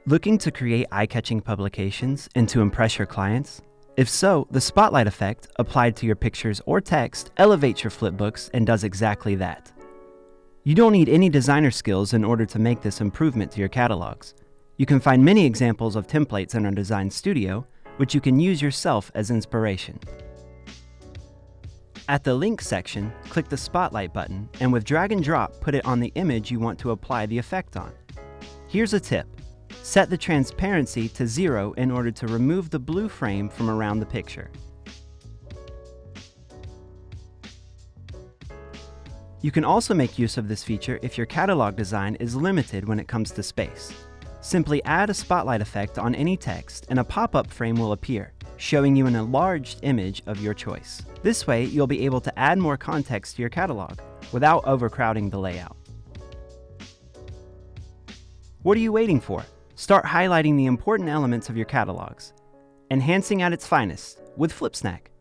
Looking to create eye-catching publications and to impress your clients? If so, the spotlight effect, applied to your pictures or text, elevates your flipbooks and does exactly that. You don't need any designer skills in order to make this improvement to your catalogs. You can find many examples of templates in our design studio, which you can use yourself as inspiration. At the link section, click the spotlight button and with drag and drop, put it on the image you want to apply the effect on. Here's a tip. Set the transparency to 0 in order to remove the blue frame from around the picture. You can also make use of this feature if your catalog design is limited when it comes to space. Simply add a spotlight effect on any text and a pop-up frame will appear, showing you an enlarged image of your choice. This way, you'll be able to add more context to your catalog without overcrowding the layout. What are you waiting for? Start highlighting the important elements of your catalogs, enhancing at its finest with Flipsnack.